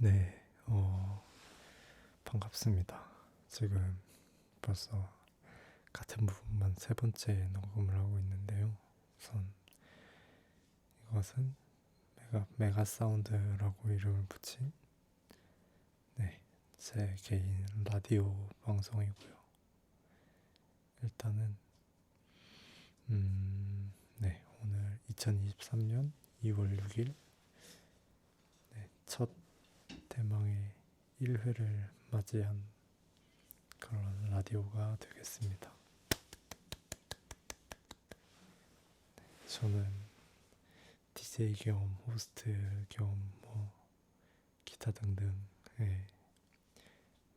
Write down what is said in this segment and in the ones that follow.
네, 반갑습니다. 지금 벌써 같은 부분만 세 번째 녹음을 하고 있는데요. 우선 이것은 메가 사운드라고 이름을 붙인 네, 제 개인 라디오 방송이고요. 일단은 네, 오늘 2023년 2월 6일 첫 대망의 1회를 맞이한 그런 라디오가 되겠습니다. 저는 DJ 겸 호스트 겸 기타 등등의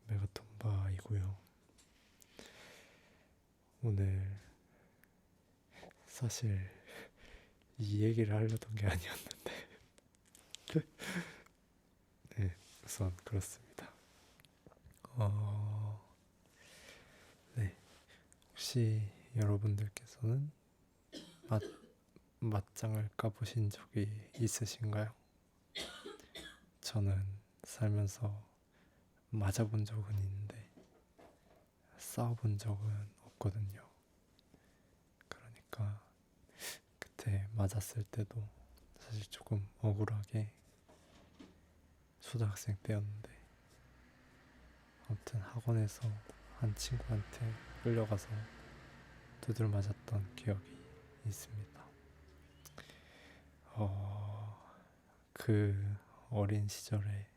메가톤바이고요. 오늘 사실 이 얘기를 하려던 게 아니었는데 네, 우선 그렇습니다. 네, 혹시 여러분들께서는 맛, 맞짱을 까보신 적이 있으신가요? 저는 살면서 맞아본 적은 있는데 싸워본 적은 없거든요. 그러니까 그때 맞았을 때도 사실 조금 억울하게 초등학생 때였는데 아무튼 학원에서 한 친구한테 끌려가서 두들 맞았던 기억이 있습니다. 그 어린 시절에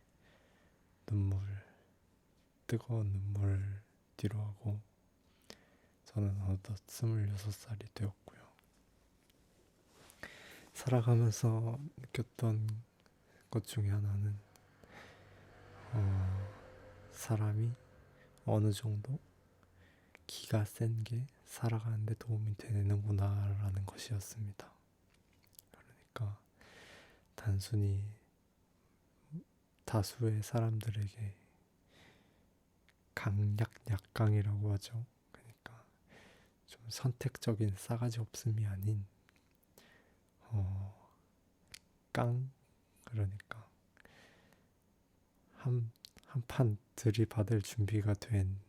눈물, 뜨거운 눈물 뒤로 하고 저는 어느덧 26살이 되었고요. 살아가면서 느꼈던 것 중에 하나는 사람이 어느 정도 기가 센 게 살아가는데 도움이 되는구나 라는 것이었습니다. 그러니까 단순히 다수의 사람들에게 강약 약강이라고 하죠. 그러니까 좀 선택적인 싸가지 없음이 아닌 깡, 그러니까 한 판 들이받을 준비가 된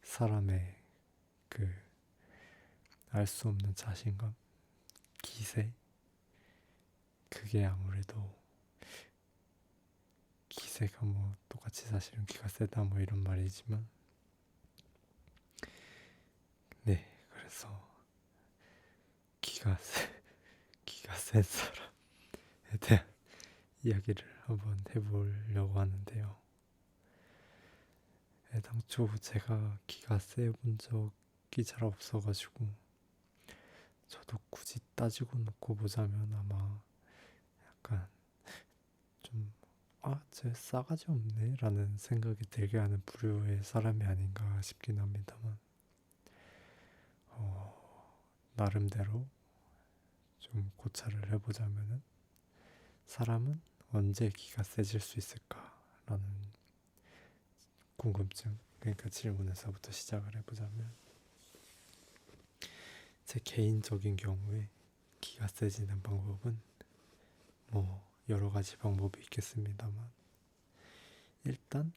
사람의 그 알 수 없는 자신감, 기세, 그게 아무래도 기세가 똑같이 사실은 기가 세다 이런 말이지만 네, 그래서 기가 센 사람에 대한 이야기를 한번 해보려고 하는데요. 애당초 제가 기가 세본 적이 잘 없어가지고 저도 굳이 따지고 놓고 보자면 아마 약간 좀 쟤 싸가지 없네 라는 생각이 들게 하는 부류의 사람이 아닌가 싶긴 합니다만 나름대로 좀 고찰을 해보자면은 사람은 언제 기가 세질 수 있을까라는 궁금증, 그러니까 질문에서부터 시작을 해보자면 제 개인적인 경우에 기가 세지는 방법은 여러 가지 방법이 있겠습니다만 일단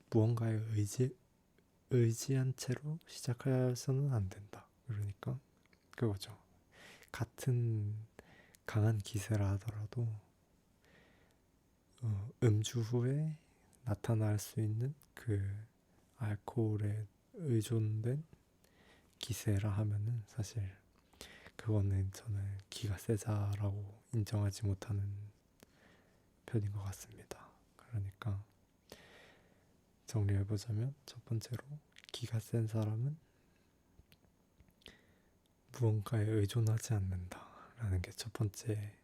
무언가에 의지한 채로 시작해서는 안 된다. 그러니까 그거죠. 같은 강한 기세라 하더라도 음주 후에 나타날 수 있는 그 알코올에 의존된 기세라 하면은 사실 그거는 저는 기가 세자라고 인정하지 못하는 편인 것 같습니다. 그러니까 정리해보자면 첫 번째로 기가 센 사람은 무언가에 의존하지 않는다라는 게 첫 번째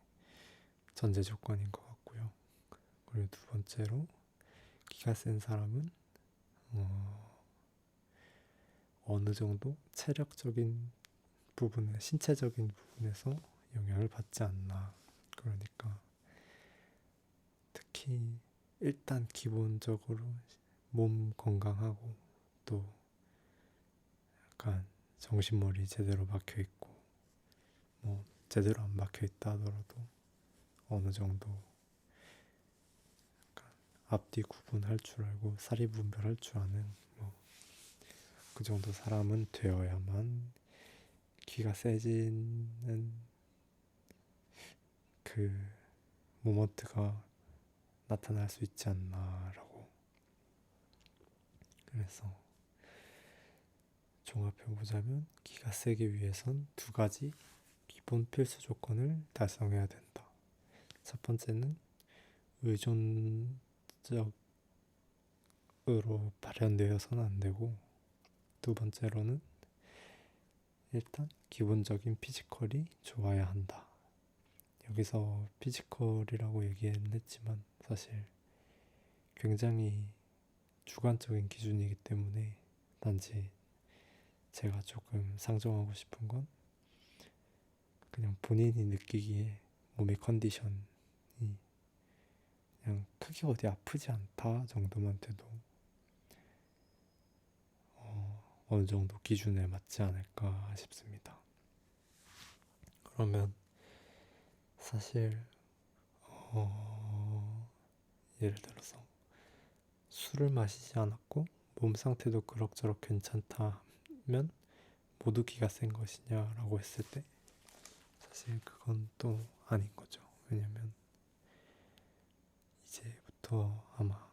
전제 조건인 것 같고요. 그리고 두 번째로 기가 센 사람은 어느 정도 체력적인 부분에 신체적인 부분에서 영향을 받지 않나. 그러니까 특히 일단 기본적으로 몸 건강하고 또 약간 정신머리 제대로 박혀 있고 제대로 안 박혀 있다 하더라도 어느 정도 앞뒤 구분할 줄 알고 사리 분별할 줄 아는 뭐 그 정도 사람은 되어야만 기가 세지는 그 모먼트가 나타날 수 있지 않나라고. 그래서 종합해보자면 기가 세기 위해선 두 가지 기본 필수 조건을 달성해야 된다. 첫 번째는 의존적으로 발현되어서는 안 되고, 두 번째로는 일단 기본적인 피지컬이 좋아야 한다. 여기서 피지컬이라고 얘기는 했지만 사실 굉장히 주관적인 기준이기 때문에 단지 제가 조금 상정하고 싶은 건 그냥 본인이 느끼기에 몸의 컨디션이 그냥 크게 어디 아프지 않다 정도만 돼도 어느 정도 기준에 맞지 않을까 싶습니다. 그러면 사실 예를 들어서 술을 마시지 않았고 몸 상태도 그럭저럭 괜찮다면 모두 기가 센 것이냐라고 했을 때 사실 그건 또 아닌 거죠. 왜냐면 이제부터 아마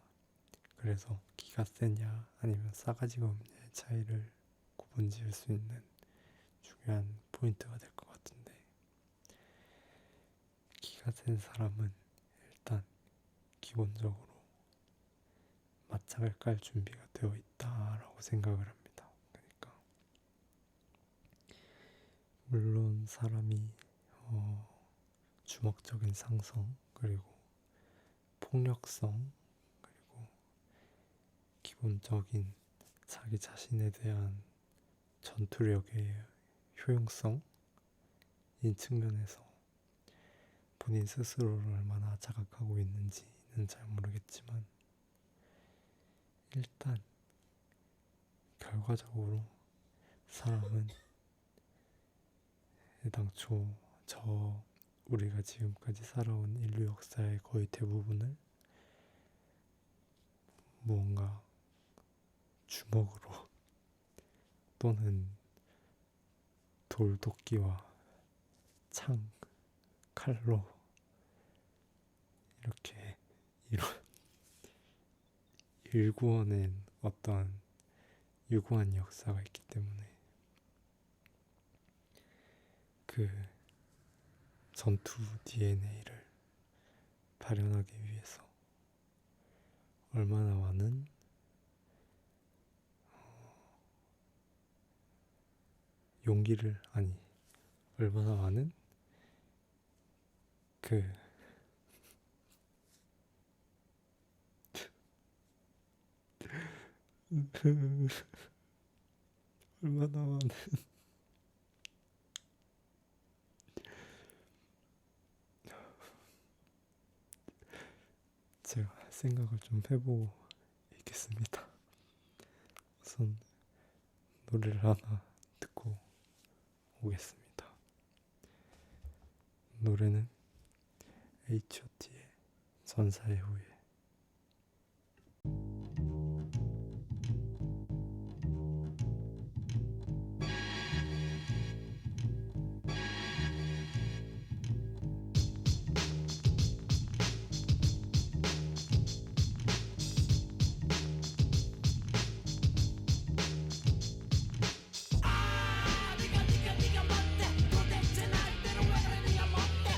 그래서 기가 세냐 아니면 싸가지가 없냐의 차이를 구분 지을 수 있는 중요한 포인트가 될 것 같은데, 기가 센 사람은 일단 기본적으로 맞짱을 깔 준비가 되어 있다라고 생각을 합니다. 그러니까 물론 사람이 주먹적인 상성, 그리고 폭력성, 그리고 기본적인 자기 자신에 대한 전투력의 효용성인 측면에서 본인 스스로를 얼마나 자각하고 있는지는 잘 모르겠지만 일단 결과적으로 사람은 애당초 우리가 지금까지 살아온 인류 역사의 거의 대부분을 무언가 주먹으로 또는 돌도끼와 창, 칼로 이렇게 일구어낸 어떠한 유구한 역사가 있기 때문에 그 전투 DNA를 발현하기 위해서 얼마나 많은 용기를, 아니 얼마나 많은 얼마나 많은 제가 생각을 좀 해보고 있겠습니다. 우선 노래를 하나 듣고 오겠습니다. 노래는 H.O.T의 전사의 후예.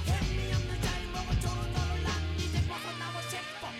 재미없는 잘 먹어 저런 너를 난 이제 벗어나고 싶어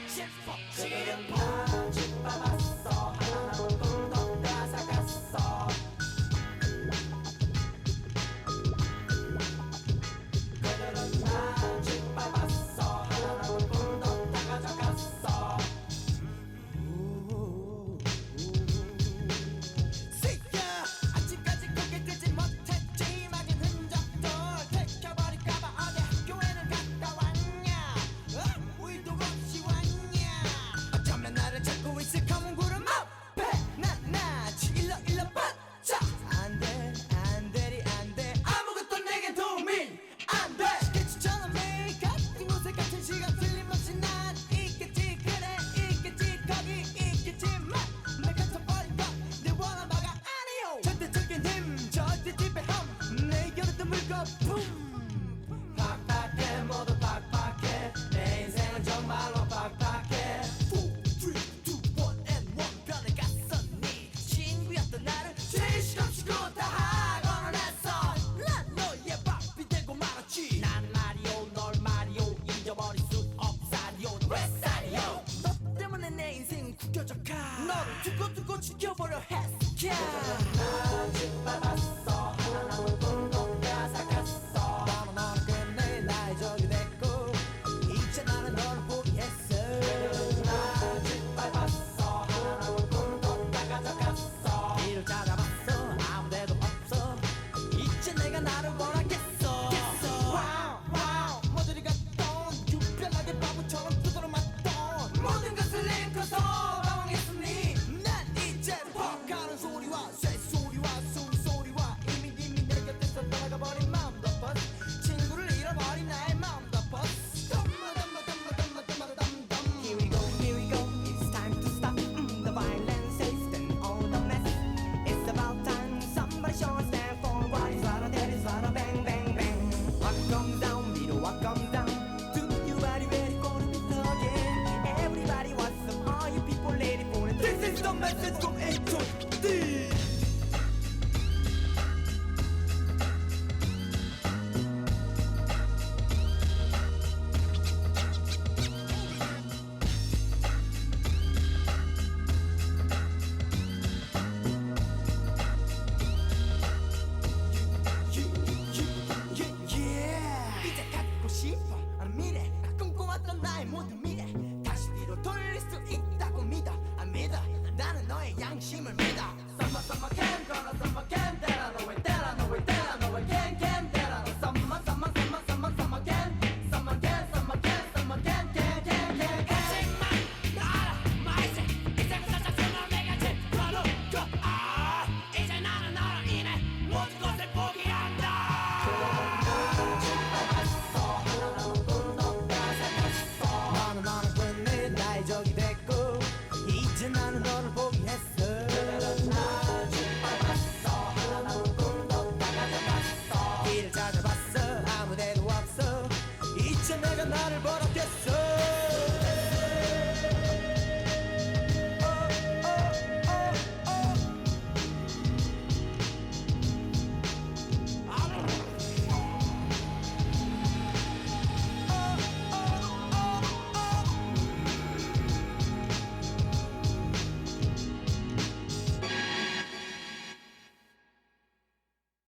message from A to D. 이제 갖고 싶어 미래 꿈꿔왔던 나의 모든 미래 다시 뒤로 돌릴 수 있다고 믿어 믿어 나는 너의 양심을 믿어 Summer summer can gonna summer can 때라 너왜 때라 너왜 때라 너왜 can 때라 너 Summer summer summer summer summer can Summer can summer can summer can 하지만 나 알아 마이제 이제부터 작성한 내가 집어놓고 이제 나는 너로 인해 모든 것을 포기한다 나는 끝내 나의 적이 됐고 이제 나는 너를 포기했어 길을 찾아봤어 아무데도 없어 이제 내가 나를 보라